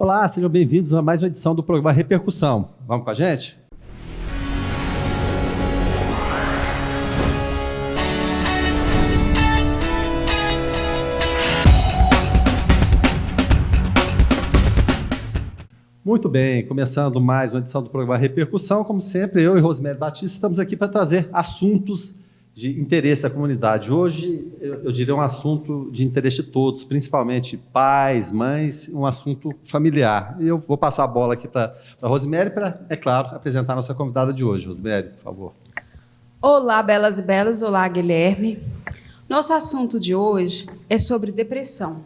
Olá, sejam bem-vindos a mais uma edição do programa Repercussão. Vamos com a gente? Muito bem, começando mais uma edição do programa Repercussão. Como sempre, eu e Rosemary Batista estamos aqui para trazer assuntos de interesse da comunidade. Hoje, eu diria um assunto de interesse de todos, principalmente pais, mães, um assunto familiar. E eu vou passar a bola aqui para a Rosemary para, é claro, apresentar a nossa convidada de hoje. Rosemary, por favor. Olá, belas e belos. Olá, Guilherme. Nosso assunto de hoje é sobre depressão.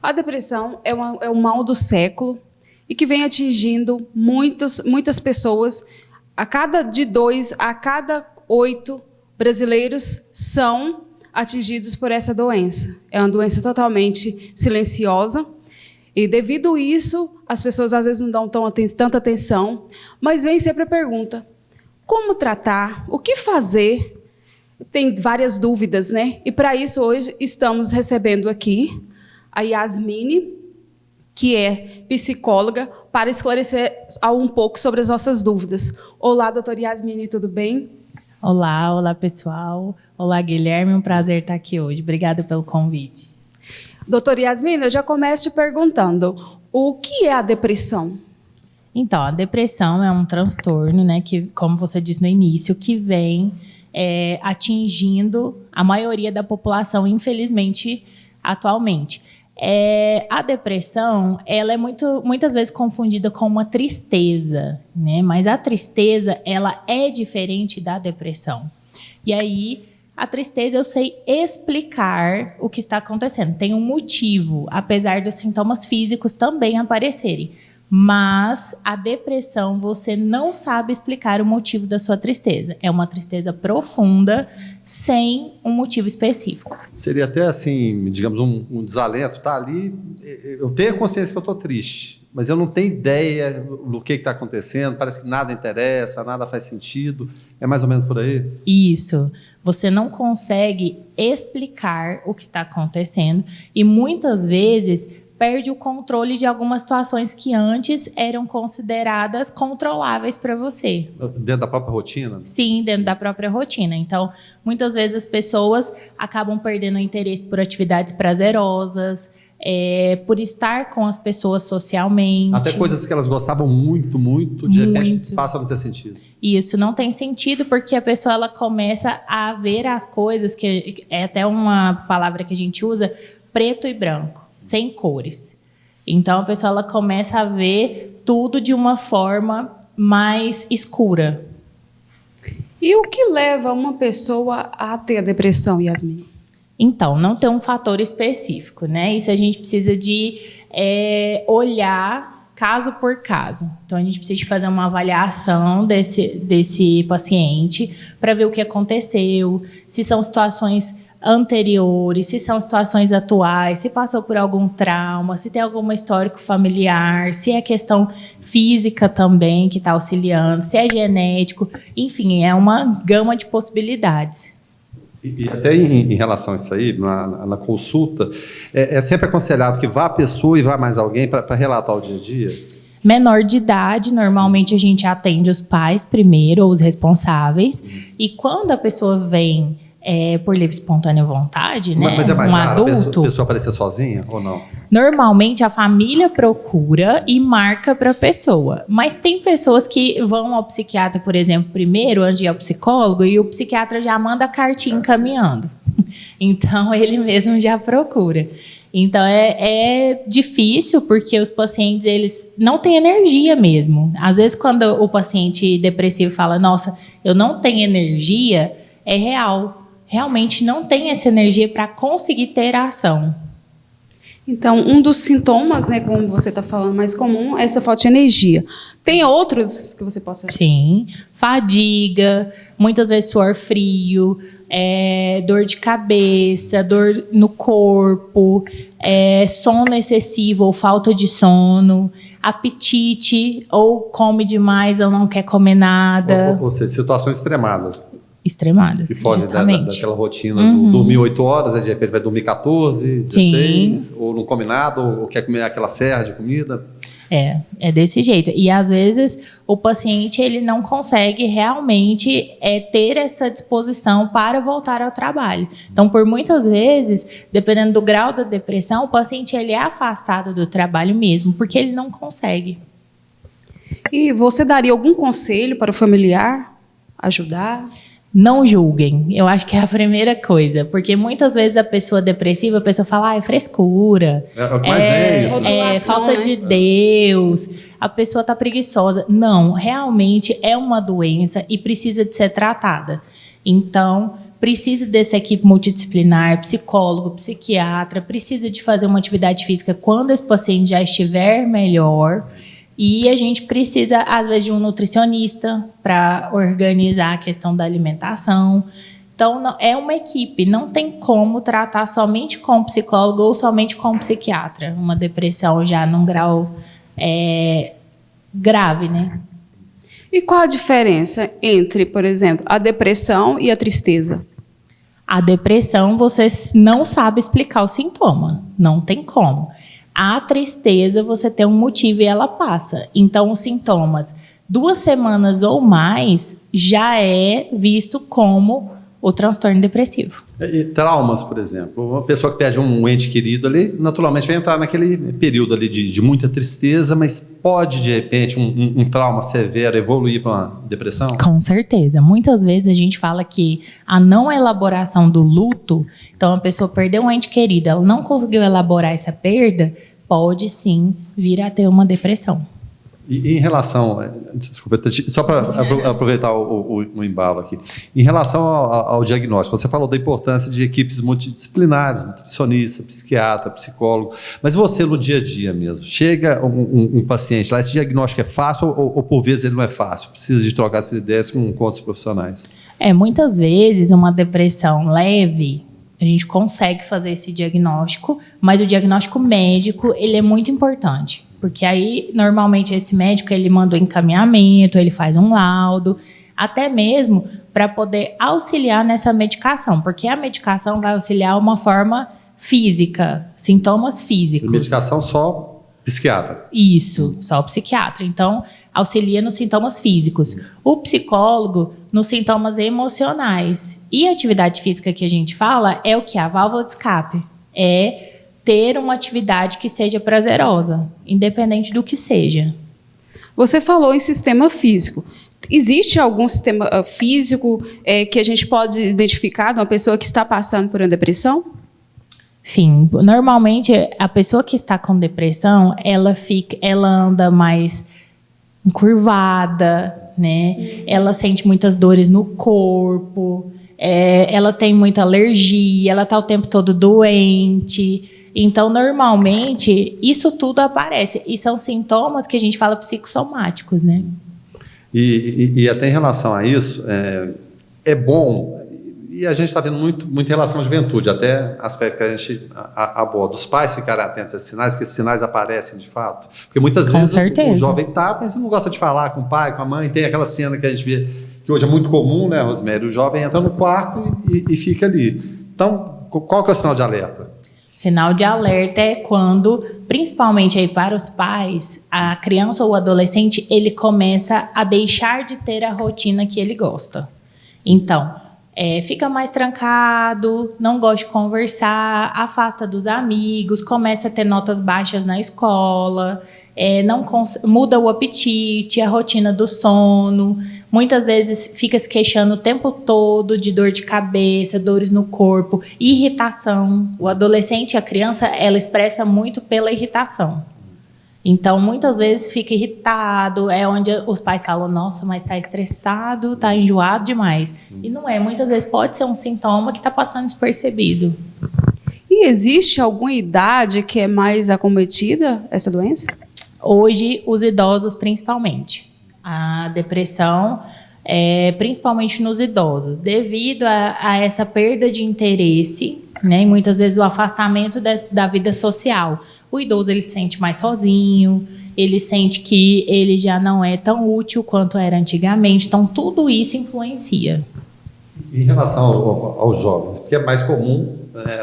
A depressão é um mal do século e que vem atingindo muitas pessoas. De 2 a cada 8 brasileiros são atingidos por essa doença. É uma doença totalmente silenciosa e, devido a isso, as pessoas às vezes não dão tanta atenção, mas vem sempre a pergunta: como tratar? O que fazer? Tem várias dúvidas, né? E para isso, hoje, estamos recebendo aqui a Yasmine, que é psicóloga, para esclarecer um pouco sobre as nossas dúvidas. Olá, doutora Yasmine, tudo bem? Olá pessoal. Olá, Guilherme, um prazer estar aqui hoje. Obrigada pelo convite. Doutora Yasmine, eu já começo te perguntando, o que é a depressão? Então, a depressão é um transtorno, né, que, como você disse no início, que vem atingindo a maioria da população, infelizmente, atualmente. A depressão, ela é muitas vezes confundida com uma tristeza, né? Mas a tristeza, ela é diferente da depressão. E aí, a tristeza, eu sei explicar o que está acontecendo. Tem um motivo, apesar dos sintomas físicos também aparecerem. Mas a depressão, você não sabe explicar o motivo da sua tristeza. É uma tristeza profunda, sem um motivo específico. Seria até assim, digamos, um desalento. Tá ali, eu tenho a consciência que eu estou triste, mas eu não tenho ideia do que está acontecendo, parece que nada interessa, nada faz sentido. É mais ou menos por aí? Isso. Você não consegue explicar o que está acontecendo e muitas vezes perde o controle de algumas situações que antes eram consideradas controláveis para você. Dentro da própria rotina? Sim, dentro da própria rotina. Então, muitas vezes as pessoas acabam perdendo o interesse por atividades prazerosas, por estar com as pessoas socialmente. Até coisas que elas gostavam muito, de repente passa a não ter sentido. Isso não tem sentido porque a pessoa ela começa a ver as coisas, que é até uma palavra que a gente usa, preto e branco, sem cores. Então, a pessoa ela começa a ver tudo de uma forma mais escura. E o que leva uma pessoa a ter a depressão, Yasmine? Então, não tem um fator específico, né? Isso a gente precisa de olhar caso por caso. Então, a gente precisa de fazer uma avaliação desse paciente para ver o que aconteceu, se são situações anteriores, se são situações atuais, se passou por algum trauma, se tem algum histórico familiar, se é questão física também que está auxiliando, se é genético, enfim, é uma gama de possibilidades. E até em relação a isso aí, na consulta, é sempre aconselhável que vá a pessoa e vá mais alguém para relatar o dia a dia? Menor de idade, normalmente a gente atende os pais primeiro, ou os responsáveis, e quando a pessoa vem por livre e espontânea vontade, né? Mas é mais raro adulto, a pessoa aparecer sozinha ou não? Normalmente a família procura e marca para a pessoa. Mas tem pessoas que vão ao psiquiatra, por exemplo, primeiro, antes de ir ao psicólogo, e o psiquiatra já manda a cartinha encaminhando. Então, ele mesmo já procura. Então, é difícil porque os pacientes, eles não têm energia mesmo. Às vezes, quando o paciente depressivo fala, nossa, eu não tenho energia, é real. Realmente não tem essa energia para conseguir ter a ação. Então, um dos sintomas, né, como você está falando, mais comum é essa falta de energia. Tem outros que você possa... Sim, fadiga, muitas vezes suor frio, dor de cabeça, dor no corpo, sono excessivo ou falta de sono, apetite, ou come demais ou não quer comer nada. Ou seja, situações extremadas. Extremadas, que foge daquela rotina do dormir 8 horas, de repente vai dormir 14, 16, ou não come nada, ou quer comer aquela serra de comida. É desse jeito. E às vezes o paciente ele não consegue realmente ter essa disposição para voltar ao trabalho. Então, por muitas vezes, dependendo do grau da depressão, o paciente ele é afastado do trabalho mesmo, porque ele não consegue. E você daria algum conselho para o familiar ajudar? Não julguem, eu acho que é a primeira coisa, porque muitas vezes a pessoa depressiva, a pessoa fala, é frescura, É o que mais vem isso. Rotulação, falta né? de Deus, a pessoa está preguiçosa. Não, realmente é uma doença e precisa de ser tratada. Então, precisa dessa equipe multidisciplinar, psicólogo, psiquiatra, precisa de fazer uma atividade física quando esse paciente já estiver melhor. E a gente precisa, às vezes, de um nutricionista para organizar a questão da alimentação. Então, é uma equipe, não tem como tratar somente com psicólogo ou somente com psiquiatra. Uma depressão já num grau grave, né? E qual a diferença entre, por exemplo, a depressão e a tristeza? A depressão, você não sabe explicar o sintoma, não tem como. A tristeza, você tem um motivo e ela passa. Então, os sintomas, 2 semanas ou mais, já é visto como o transtorno depressivo. E traumas, por exemplo. Uma pessoa que perde um ente querido ali, naturalmente vai entrar naquele período ali de muita tristeza, mas pode, de repente, um trauma severo evoluir para uma depressão? Com certeza. Muitas vezes a gente fala que a não elaboração do luto, então a pessoa perdeu um ente querido, ela não conseguiu elaborar essa perda, pode sim vir a ter uma depressão. E em relação, desculpa, só para aproveitar o embalo aqui, em relação ao diagnóstico, você falou da importância de equipes multidisciplinares, nutricionista, psiquiatra, psicólogo, mas você no dia a dia mesmo, chega um paciente lá, esse diagnóstico é fácil ou por vezes ele não é fácil, precisa de trocar essas ideias com outros profissionais? Muitas vezes uma depressão leve, a gente consegue fazer esse diagnóstico, mas o diagnóstico médico, ele é muito importante. Porque aí, normalmente, esse médico, ele manda um encaminhamento, ele faz um laudo, até mesmo para poder auxiliar nessa medicação. Porque a medicação vai auxiliar uma forma física, sintomas físicos. E medicação só psiquiatra? Isso, só o psiquiatra. Então, auxilia nos sintomas físicos. O psicólogo, nos sintomas emocionais. E a atividade física que a gente fala é o que? A válvula de escape. É ter uma atividade que seja prazerosa, independente do que seja. Você falou em sistema físico. Existe algum sistema físico que a gente pode identificar de uma pessoa que está passando por uma depressão? Sim, normalmente a pessoa que está com depressão, ela anda mais encurvada, né? Ela sente muitas dores no corpo, ela tem muita alergia, ela está o tempo todo doente. Então, normalmente, isso tudo aparece. E são sintomas que a gente fala psicossomáticos, né? E até em relação a isso, é bom, e a gente está vendo muito em relação à juventude, até aspecto que a gente aborda, os pais ficarem atentos a esses sinais, que esses sinais aparecem de fato. Porque muitas vezes o jovem mas não gosta de falar com o pai, com a mãe, tem aquela cena que a gente vê, que hoje é muito comum, né, Rosemary? O jovem entra no quarto e fica ali. Então, qual que é o sinal de alerta? Sinal de alerta é quando, principalmente aí para os pais, a criança ou o adolescente, ele começa a deixar de ter a rotina que ele gosta. Então, fica mais trancado, não gosta de conversar, afasta dos amigos, começa a ter notas baixas na escola, muda o apetite, a rotina do sono. Muitas vezes fica se queixando o tempo todo de dor de cabeça, dores no corpo, irritação. O adolescente, a criança, ela expressa muito pela irritação. Então, muitas vezes fica irritado, é onde os pais falam, nossa, mas está estressado, está enjoado demais. E não é, muitas vezes pode ser um sintoma que está passando despercebido. E existe alguma idade que é mais acometida essa doença? Hoje, os idosos principalmente. A depressão, principalmente nos idosos, devido a essa perda de interesse, né, e muitas vezes o afastamento da vida social. O idoso ele se sente mais sozinho, ele sente que ele já não é tão útil quanto era antigamente, então tudo isso influencia. Em relação aos jovens, porque é mais comum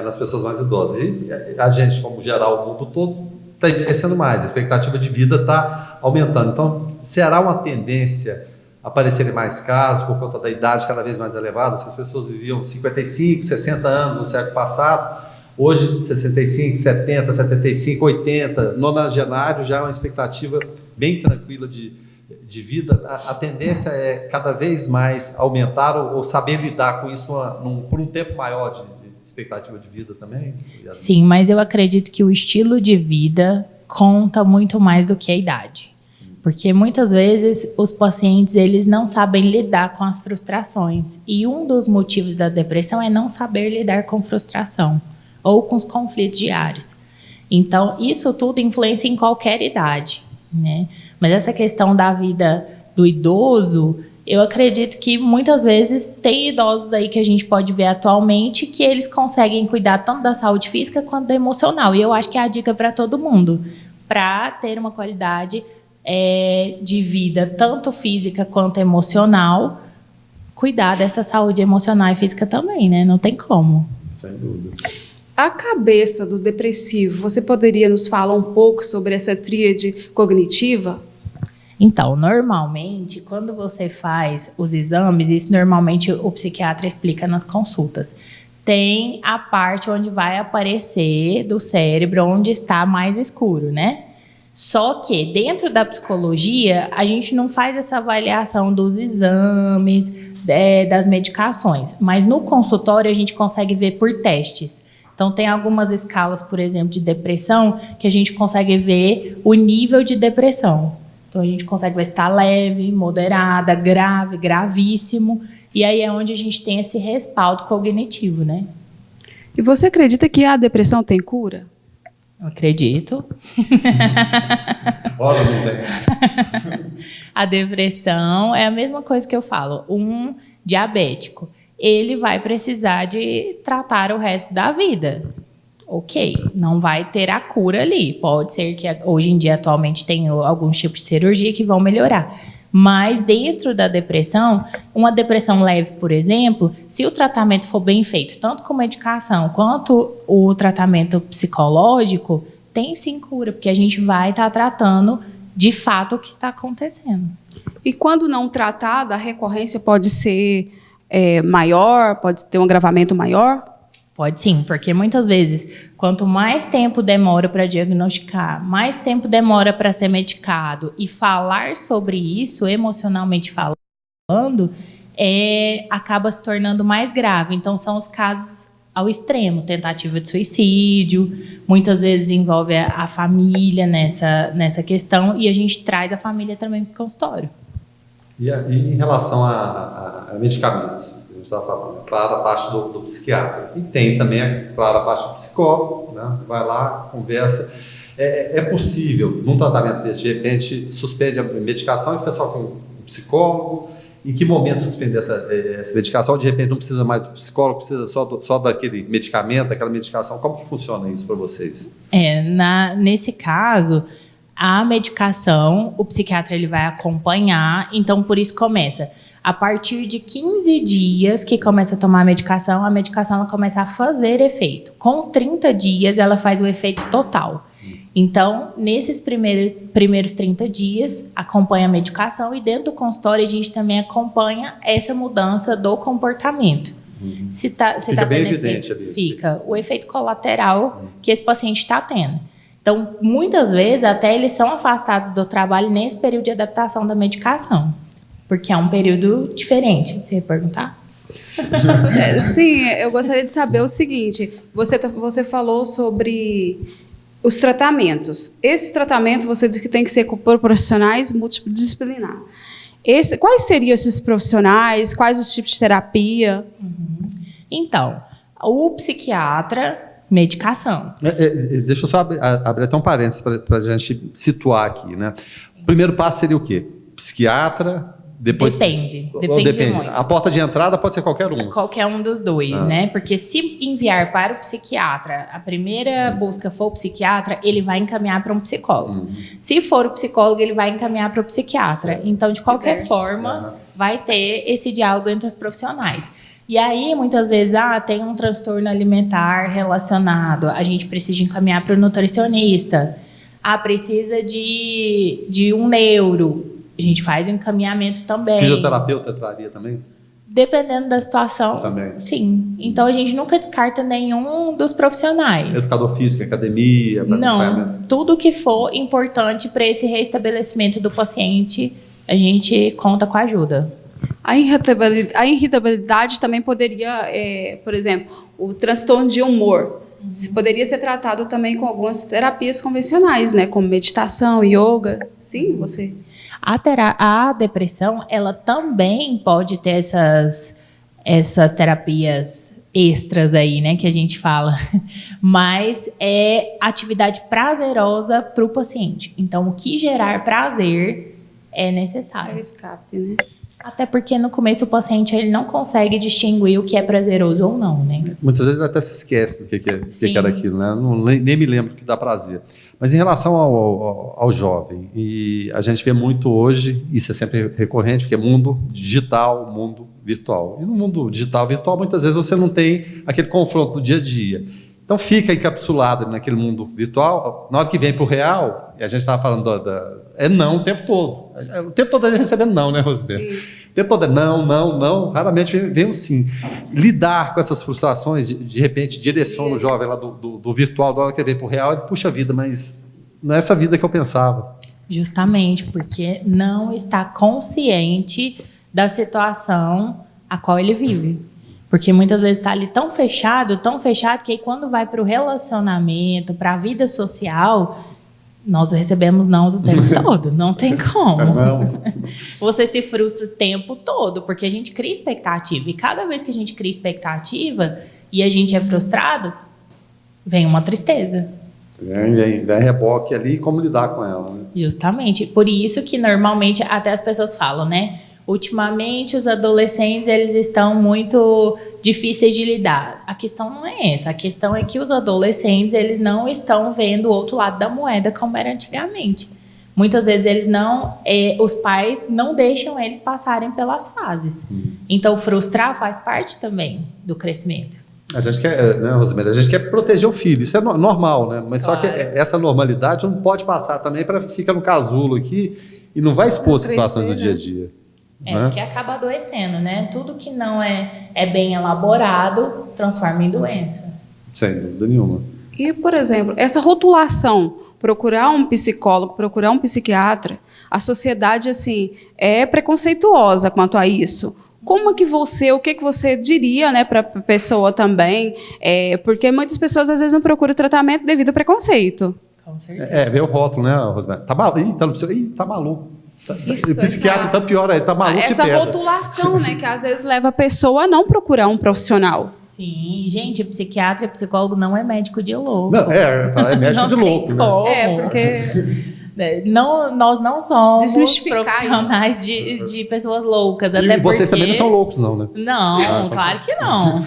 nas pessoas mais idosas, e a gente, como geral, o mundo todo, está envelhecendo mais, a expectativa de vida está aumentando. Então, será uma tendência aparecerem mais casos por conta da idade cada vez mais elevada? Se as pessoas viviam 55, 60 anos no século passado, hoje 65, 70, 75, 80, nonagenário já é uma expectativa bem tranquila de vida. A tendência é cada vez mais aumentar ou saber lidar com isso por um tempo maior de expectativa de vida também? Sim, mas eu acredito que o estilo de vida conta muito mais do que a idade. Porque muitas vezes os pacientes eles não sabem lidar com as frustrações. E um dos motivos da depressão é não saber lidar com frustração ou com os conflitos diários. Então, isso tudo influencia em qualquer idade, né? Mas essa questão da vida do idoso, eu acredito que muitas vezes tem idosos aí que a gente pode ver atualmente que eles conseguem cuidar tanto da saúde física quanto da emocional. E eu acho que é a dica para todo mundo, para ter uma qualidade de vida, tanto física quanto emocional, cuidar dessa saúde emocional e física também, né? Não tem como. Sem dúvida. A cabeça do depressivo, você poderia nos falar um pouco sobre essa tríade cognitiva? Então, normalmente, quando você faz os exames, isso normalmente o psiquiatra explica nas consultas, tem a parte onde vai aparecer do cérebro onde está mais escuro, né? Só que dentro da psicologia, a gente não faz essa avaliação dos exames, das medicações, mas no consultório a gente consegue ver por testes. Então, tem algumas escalas, por exemplo, de depressão, que a gente consegue ver o nível de depressão. Então, a gente consegue ver se está leve, moderada, grave, gravíssimo. E aí é onde a gente tem esse respaldo cognitivo, né? E você acredita que a depressão tem cura? Eu acredito. Ora, não tem. A depressão é a mesma coisa que eu falo. Um diabético, ele vai precisar de tratar o resto da vida. Ok, não vai ter a cura ali. Pode ser que hoje em dia, atualmente, tem alguns tipos de cirurgia que vão melhorar. Mas dentro da depressão, uma depressão leve, por exemplo, se o tratamento for bem feito, tanto com medicação quanto o tratamento psicológico, tem sim cura, porque a gente vai estar tratando de fato o que está acontecendo. E quando não tratada, a recorrência pode ser maior, pode ter um agravamento maior? Pode sim, porque muitas vezes, quanto mais tempo demora para diagnosticar, mais tempo demora para ser medicado e falar sobre isso, emocionalmente falando, acaba se tornando mais grave. Então, são os casos ao extremo, tentativa de suicídio, muitas vezes envolve a família nessa questão, e a gente traz a família também para o consultório. E em relação a medicamentos? A gente estava falando, claro, a parte do psiquiatra. E tem também, claro, a parte do psicólogo, né? Vai lá, conversa. É possível, num tratamento desse, de repente, suspende a medicação e fica só com o psicólogo? Em que momento suspender essa medicação? De repente não precisa mais do psicólogo, precisa só daquele medicamento, daquela medicação. Como que funciona isso para vocês? Nesse caso, a medicação, o psiquiatra ele vai acompanhar, então por isso começa. A partir de 15 dias que começa a tomar a medicação ela começa a fazer efeito. Com 30 dias, ela faz o efeito total. Então, nesses primeiros 30 dias, acompanha a medicação e dentro do consultório a gente também acompanha essa mudança do comportamento. Fica bem evidente ali. Fica. O efeito colateral que esse paciente está tendo. Então, muitas vezes, até eles são afastados do trabalho nesse período de adaptação da medicação. Porque é um período diferente. Você ia perguntar? Sim, eu gostaria de saber o seguinte. Você falou sobre os tratamentos. Esse tratamento, você diz que tem que ser por profissionais multidisciplinar. Quais seriam esses profissionais? Quais os tipos de terapia? Então, o psiquiatra, medicação. Deixa eu só abrir até um parênteses para a gente situar aqui, né? O primeiro passo seria o quê? Psiquiatra, depois... Depende muito. A porta de entrada pode ser qualquer um. Qualquer um dos dois, né? Porque se enviar para o psiquiatra, a primeira busca for o psiquiatra, ele vai encaminhar para um psicólogo. Se for o psicólogo, ele vai encaminhar para o psiquiatra. Então, de qualquer forma, vai ter esse diálogo entre os profissionais. E aí, muitas vezes, tem um transtorno alimentar relacionado, a gente precisa encaminhar para o nutricionista. precisa de um neuro. A gente faz o encaminhamento também. Fisioterapeuta traria também? Dependendo da situação, Também. sim. Então, a gente nunca descarta nenhum dos profissionais. Educador físico, academia? Não, tudo que for importante para esse restabelecimento do paciente, a gente conta com a ajuda. A irritabilidade também poderia, por exemplo, o transtorno de humor. Poderia ser tratado também com algumas terapias convencionais, né? Como meditação, yoga. Sim, você... A depressão, ela também pode ter essas terapias extras aí, né, que a gente fala. Mas é atividade prazerosa para o paciente. Então, o que gerar prazer é necessário. É o escape, né? Até porque no começo o paciente ele não consegue distinguir o que é prazeroso ou não, né? Muitas vezes ele até se esquece do que era aquilo, né? Nem me lembro que dá prazer. Mas em relação ao jovem, e a gente vê muito hoje, isso é sempre recorrente, porque é mundo digital, mundo virtual. E no mundo digital, virtual, muitas vezes você não tem aquele confronto do dia a dia. Então fica encapsulado naquele mundo virtual. Na hora que vem para o real, e a gente estava falando é não o tempo todo. O tempo todo a gente recebendo não, né, Rosibel? O tempo todo é não. Raramente vem um sim. Lidar com essas frustrações, de repente, direciona o jovem lá do virtual, na hora que ele vem para o real, ele puxa a vida, mas não é essa vida que eu pensava. Justamente porque não está consciente da situação a qual ele vive. Porque muitas vezes está ali tão fechado, que aí quando vai para o relacionamento, para a vida social, nós recebemos não o tempo todo. Não tem como. Não. Você se frustra o tempo todo, porque a gente cria expectativa. E cada vez que a gente cria expectativa e a gente é frustrado, vem uma tristeza. Vem reboque ali, como lidar com ela, né? Justamente. Por isso que normalmente até as pessoas falam, né? Ultimamente, os adolescentes eles estão muito difíceis de lidar. A questão não é essa. A questão é que os adolescentes eles não estão vendo o outro lado da moeda como era antigamente. Muitas vezes eles os pais não deixam eles passarem pelas fases. Então, frustrar faz parte também do crescimento. A gente quer, né, Rosemary, a gente quer proteger o filho. Isso é normal, né? Mas claro. Só que essa normalidade não pode passar também para ficar no casulo aqui e não vai expor situações do dia a dia. Porque acaba adoecendo, né? Tudo que não é bem elaborado transforma em doença. Sem dúvida nenhuma. E, por exemplo, essa rotulação, procurar um psicólogo, procurar um psiquiatra, a sociedade, assim, é preconceituosa quanto a isso. Como que o que você diria, né, para a pessoa também? Porque muitas pessoas, às vezes, não procuram tratamento devido ao preconceito. Com certeza. Vê o rótulo, né, Rosemary? Tá maluco. Isso, o psiquiatra tá pior aí, tá maluco. Essa rotulação, né, que às vezes leva a pessoa a não procurar um profissional. Sim, gente, psiquiatra e psicólogo não é médico de louco. Não, é médico de louco, né? Porque... nós não somos profissionais isso. de pessoas loucas. E até vocês porque... também não são loucos, não, né? Não, claro que não.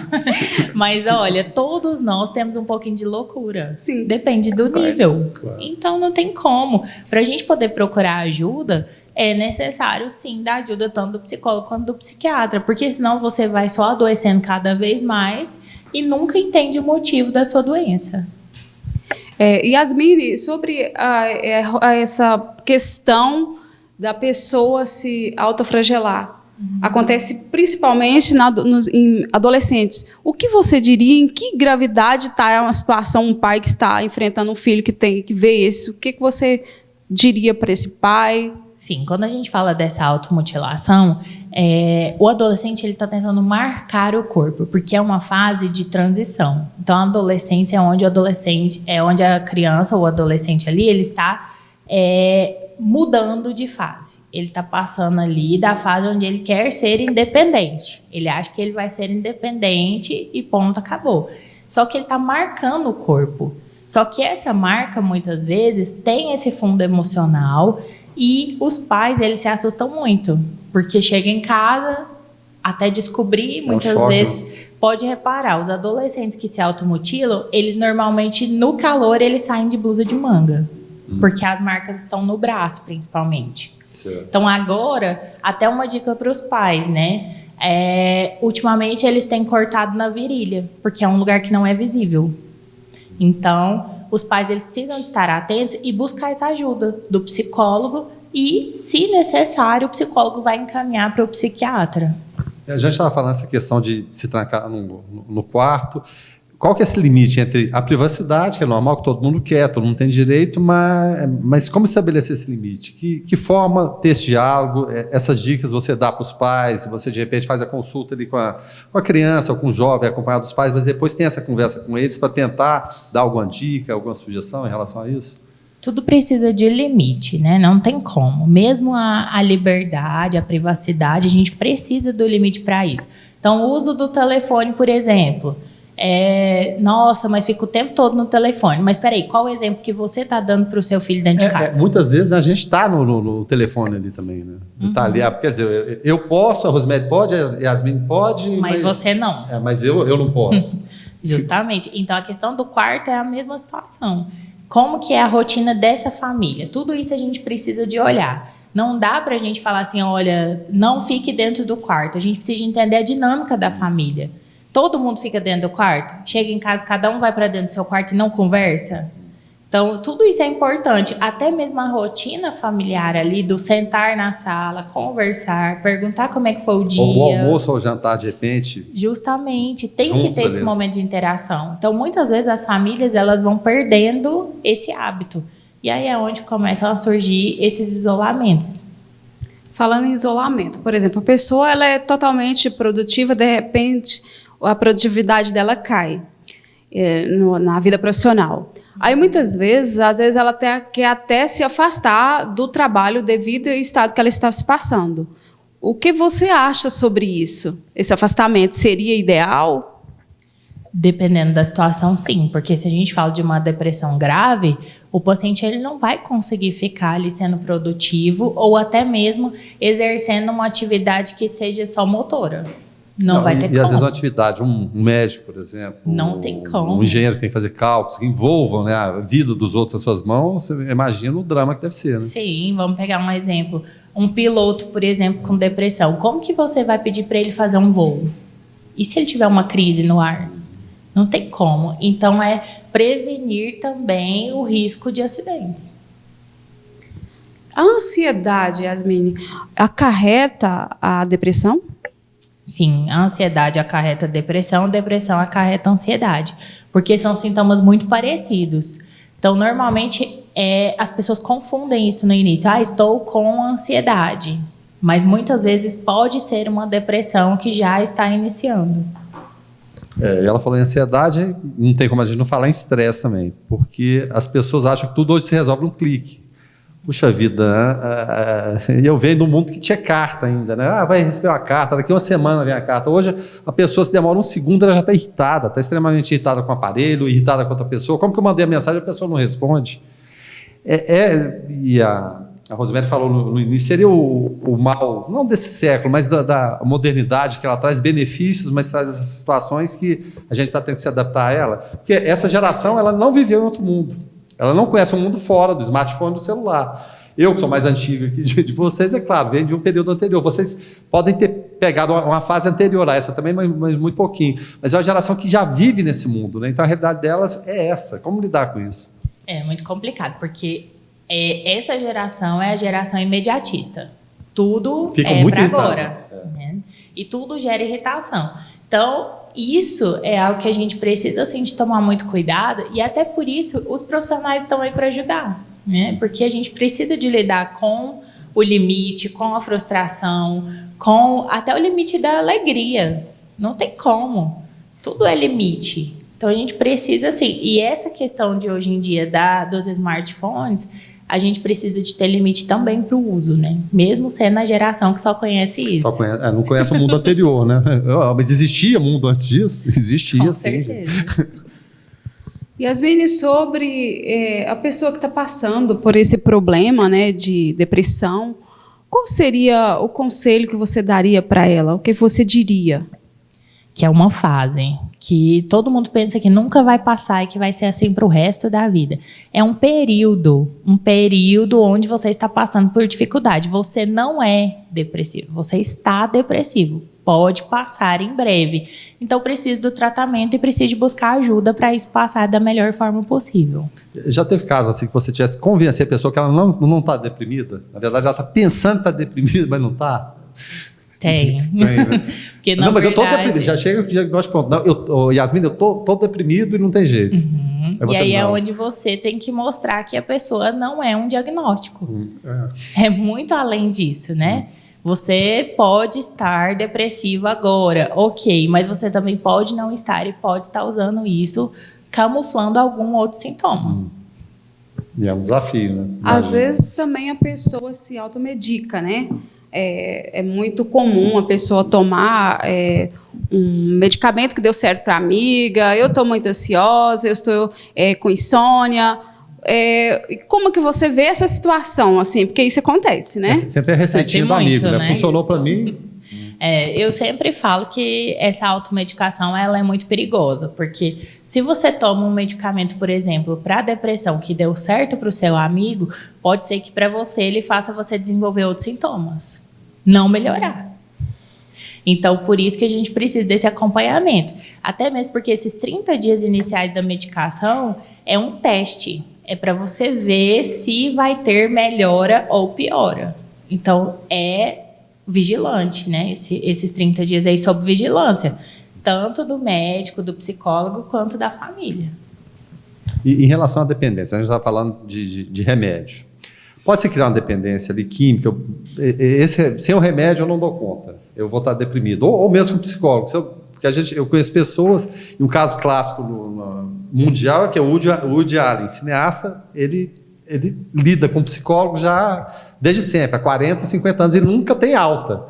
Mas olha, todos nós temos um pouquinho de loucura. Sim. Depende do nível. Claro. Então não tem como. Para a gente poder procurar ajuda, é necessário sim dar ajuda tanto do psicólogo quanto do psiquiatra. Porque senão você vai só adoecendo cada vez mais e nunca entende o motivo da sua doença. Yasmine, sobre essa questão da pessoa se autoflagelar, acontece principalmente em adolescentes. O que você diria, em que gravidade está uma situação, um pai que está enfrentando um filho que tem que ver isso? O que você diria para esse pai? Sim, quando a gente fala dessa automutilação, o adolescente ele está tentando marcar o corpo, porque é uma fase de transição. Então, a adolescência é onde a criança ou o adolescente ali ele está mudando de fase. Ele está passando ali da fase onde ele quer ser independente. Ele acha que ele vai ser independente e ponto, acabou. Só que ele está marcando o corpo. Só que essa marca, muitas vezes, tem esse fundo emocional. E os pais, eles se assustam muito, porque chega em casa, até descobrir, muitas vezes, pode reparar, os adolescentes que se automutilam, eles normalmente, no calor, eles saem de blusa de manga, porque as marcas estão no braço, principalmente. Certo. Então, agora, até uma dica para os pais, né? Ultimamente, eles têm cortado na virilha, porque é um lugar que não é visível. Então, os pais eles precisam estar atentos e buscar essa ajuda do psicólogo e, se necessário, o psicólogo vai encaminhar para o psiquiatra. A gente estava falando essa questão de se trancar no quarto. Qual que é esse limite entre a privacidade, que é normal, que todo mundo quer, todo mundo tem direito, mas como estabelecer esse limite? Que forma ter esse diálogo? Essas dicas você dá para os pais, você de repente faz a consulta ali com a criança ou com o jovem, acompanhado dos pais, mas depois tem essa conversa com eles para tentar dar alguma dica, alguma sugestão em relação a isso? Tudo precisa de limite, né? Não tem como. Mesmo a liberdade, a privacidade, a gente precisa do limite para isso. Então, o uso do telefone, por exemplo... nossa, mas fica o tempo todo no telefone. Mas peraí, qual o exemplo que você está dando para o seu filho dentro de casa? Muitas vezes, né, a gente está no telefone ali também, né? Tá ali, quer dizer, eu posso, a Rosemary pode, a Yasmin pode, mas você não. Mas eu não posso. Justamente. Então, a questão do quarto é a mesma situação. Como que é a rotina dessa família? Tudo isso a gente precisa de olhar. Não dá para a gente falar assim, olha, não fique dentro do quarto. A gente precisa entender a dinâmica da família. Todo mundo fica dentro do quarto? Chega em casa, cada um vai para dentro do seu quarto e não conversa? Então, tudo isso é importante. Até mesmo a rotina familiar ali, do sentar na sala, conversar, perguntar como é que foi o dia. Ou o almoço ou o jantar, de repente. Justamente. Tem que ter esse momento de interação. Então, muitas vezes, as famílias elas vão perdendo esse hábito. E aí é onde começam a surgir esses isolamentos. Falando em isolamento, por exemplo, a pessoa ela é totalmente produtiva, de repente a produtividade dela cai na vida profissional. Aí, muitas vezes, às vezes, ela quer até se afastar do trabalho devido ao estado que ela está se passando. O que você acha sobre isso? Esse afastamento seria ideal? Dependendo da situação, sim. Porque se a gente fala de uma depressão grave, o paciente ele não vai conseguir ficar ali sendo produtivo ou até mesmo exercendo uma atividade que seja só motora. Não vai ter como. E às vezes uma atividade, um médico, por exemplo. Não tem como. Um engenheiro que tem que fazer cálculos, que envolvam, né, a vida dos outros nas suas mãos, você imagina o drama que deve ser, né? Sim, vamos pegar um exemplo. Um piloto, por exemplo, com depressão. Como que você vai pedir para ele fazer um voo? E se ele tiver uma crise no ar? Não tem como. Então, é prevenir também o risco de acidentes. A ansiedade, Yasmine, acarreta a depressão? Sim, a ansiedade acarreta depressão acarreta ansiedade, porque são sintomas muito parecidos. Então, normalmente, as pessoas confundem isso no início. Estou com ansiedade, mas muitas vezes pode ser uma depressão que já está iniciando. Ela falou em ansiedade, não tem como a gente não falar em estresse também, porque as pessoas acham que tudo hoje se resolve num clique. Puxa vida, eu venho de um mundo que tinha carta ainda, né? Vai receber uma carta, daqui uma semana vem a carta. Hoje a pessoa se demora um segundo, ela já está irritada, está extremamente irritada com o aparelho, irritada com outra pessoa. Como que eu mandei a mensagem e a pessoa não responde? E a Rosemary falou no início, seria o mal, não desse século, mas da modernidade, que ela traz benefícios, mas traz essas situações que a gente está tendo que se adaptar a ela. Porque essa geração, ela não viveu em outro mundo. Ela não conhece um mundo fora do smartphone, do celular. Eu, que sou mais antigo aqui de vocês, é claro, venho de um período anterior. Vocês podem ter pegado uma fase anterior a essa também, mas muito pouquinho. Mas é uma geração que já vive nesse mundo, né? Então a realidade delas é essa. Como lidar com isso? É muito complicado, porque essa geração é a geração imediatista. Tudo para agora. Né? E tudo gera irritação. Então, isso é algo que a gente precisa, assim, de tomar muito cuidado, e até por isso os profissionais estão aí para ajudar, né? Porque a gente precisa de lidar com o limite, com a frustração, com até o limite da alegria. Não tem como. Tudo é limite. Então, a gente precisa, assim, e essa questão de hoje em dia dos smartphones, a gente precisa de ter limite também para o uso, né? Mesmo sendo a geração que só conhece isso. Não conhece o mundo anterior, né? Mas existia mundo antes disso? Existia, com sim. certeza. Yasmine, sobre a pessoa que está passando por esse problema, né, de depressão, qual seria o conselho que você daria para ela? O que você diria? que é uma fase que todo mundo pensa que nunca vai passar e que vai ser assim para o resto da vida. É um período onde você está passando por dificuldade. Você não é depressivo, você está depressivo. Pode passar em breve. Então, precisa do tratamento e precisa de buscar ajuda para isso passar da melhor forma possível. Já teve casos assim que você tivesse que convencer a pessoa que ela não está deprimida? Na verdade, ela está pensando que está deprimida, mas não está? Tem. Né? Porque, não, mas verdade... eu estou deprimido. Já chega o diagnóstico pronto. Não, Yasmin, eu estou deprimido e não tem jeito. Uhum. E aí é onde você tem que mostrar que a pessoa não é um diagnóstico. É muito além disso, né? Você pode estar depressivo agora, ok, mas você também pode não estar e pode estar usando isso camuflando algum outro sintoma. E é um desafio, né? Às vezes também a pessoa se automedica, né? É muito comum a pessoa tomar um medicamento que deu certo para a amiga, eu estou muito ansiosa, eu estou com insônia. Como que você vê essa situação, assim? Porque isso acontece, né? Sempre é receitinha do amigo, né? Funcionou para mim. Eu sempre falo que essa automedicação ela é muito perigosa, porque se você toma um medicamento, por exemplo, para depressão que deu certo para o seu amigo, pode ser que para você ele faça você desenvolver outros sintomas, não melhorar. Então, por isso que a gente precisa desse acompanhamento. Até mesmo porque esses 30 dias iniciais da medicação é um teste. É para você ver se vai ter melhora ou piora. Então, é vigilante, né? Esses 30 dias aí sob vigilância. Tanto do médico, do psicólogo, quanto da família. E em relação à dependência, a gente está falando de remédio. Pode-se criar uma dependência ali química. Sem o remédio eu não dou conta. Eu vou estar deprimido. Ou mesmo com psicólogo. Porque eu conheço pessoas, e um caso clássico mundial é que é o Woody Allen, cineasta, ele lida com psicólogo já desde sempre, há 40, 50 anos, e nunca tem alta.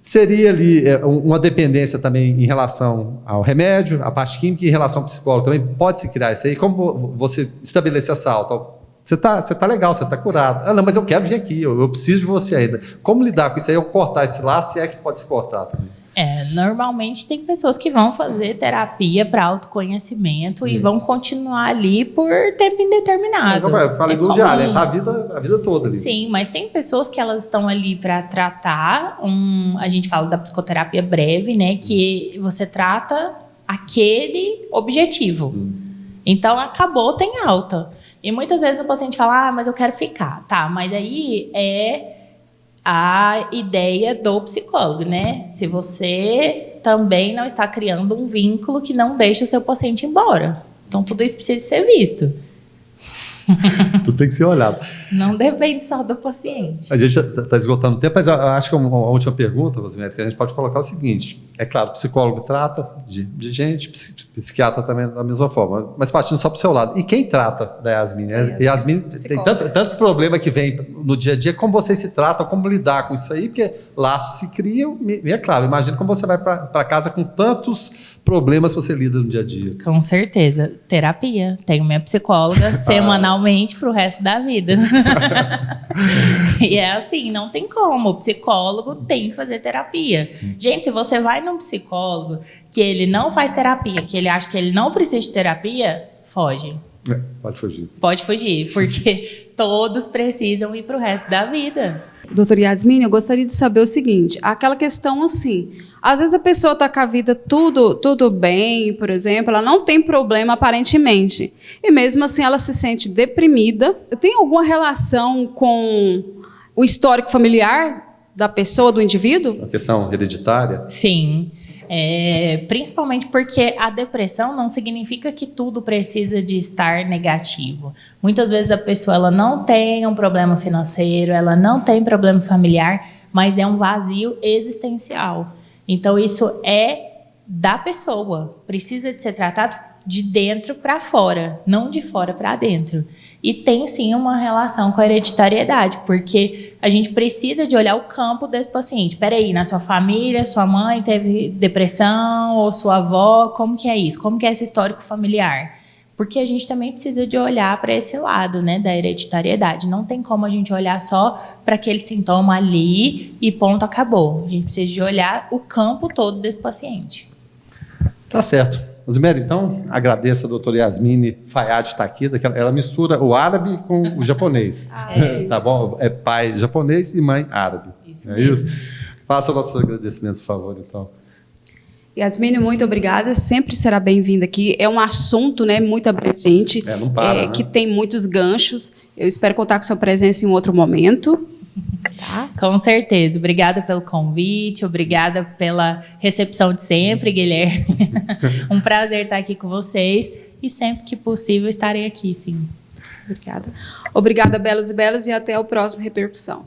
Seria ali uma dependência também em relação ao remédio, a parte química, e em relação ao psicólogo também pode-se criar isso aí. Como você estabelecer essa alta? Você tá legal, você está curado. Não, mas eu quero vir aqui, eu preciso de você ainda. Como lidar com isso aí? Eu cortar esse laço, se é que pode se cortar também. Normalmente tem pessoas que vão fazer terapia para autoconhecimento e vão continuar ali por tempo indeterminado. Eu falei do diário, tá a vida toda ali. Sim, mas tem pessoas que elas estão ali para tratar, a gente fala da psicoterapia breve, né, que você trata aquele objetivo. Então, acabou, tem alta. E muitas vezes o paciente fala, mas eu quero ficar. Tá, mas aí a ideia do psicólogo, né? Se você também não está criando um vínculo que não deixa o seu paciente embora. Então, tudo isso precisa ser visto. Tudo tem que ser olhado. Não depende só do paciente. A gente está esgotando o tempo, mas eu acho que uma última pergunta, Rosemary, que a gente pode colocar é o seguinte. É claro, o psicólogo trata de gente, psiquiatra também da mesma forma, mas partindo só para o seu lado. E quem trata da Yasmin? Yasmin tem tanto problema que vem no dia a dia, como vocês se tratam, como lidar com isso aí, porque laços se criam, e é claro, imagina como você vai para casa com tantos problemas que você lida no dia a dia. Com certeza. Terapia. Tenho minha psicóloga semanalmente para o resto da vida. E é assim, não tem como. O psicólogo tem que fazer terapia. Gente, se você vai num psicólogo que ele não faz terapia, que ele acha que ele não precisa de terapia, foge. Pode fugir. Pode fugir, porque todos precisam ir para o resto da vida. Doutora Yasmin, eu gostaria de saber o seguinte, aquela questão assim, às vezes a pessoa está com a vida tudo bem, por exemplo, ela não tem problema aparentemente, e mesmo assim ela se sente deprimida. Tem alguma relação com o histórico familiar da pessoa, do indivíduo? A questão hereditária? Sim. Principalmente porque a depressão não significa que tudo precisa de estar negativo. Muitas vezes a pessoa ela não tem um problema financeiro, ela não tem problema familiar, mas é um vazio existencial. Então isso é da pessoa, precisa de ser tratado de dentro para fora, não de fora para dentro. E tem sim uma relação com a hereditariedade, porque a gente precisa de olhar o campo desse paciente. Peraí, na sua família, sua mãe teve depressão, ou sua avó, como que é isso? Como que é esse histórico familiar? Porque a gente também precisa de olhar para esse lado, né, da hereditariedade. Não tem como a gente olhar só para aquele sintoma ali e ponto, acabou. A gente precisa de olhar o campo todo desse paciente. Tá certo. Rosemary, então, agradeço a doutora Yasmine Fayad estar aqui. Ela mistura o árabe com o japonês. Tá bom? É pai japonês e mãe árabe. Isso é mesmo. isso? Faça nossos agradecimentos, por favor, então. Yasmine, muito obrigada. Sempre será bem-vinda aqui. É um assunto, né, muito abrangente, Não para, né? que tem muitos ganchos. Eu espero contar com sua presença em um outro momento. Tá? Com certeza. Obrigada pelo convite, obrigada pela recepção de sempre, Guilherme. Um prazer estar aqui com vocês e sempre que possível estarei aqui, sim. Obrigada. Obrigada, belos e belas, e até o próximo Repercussão.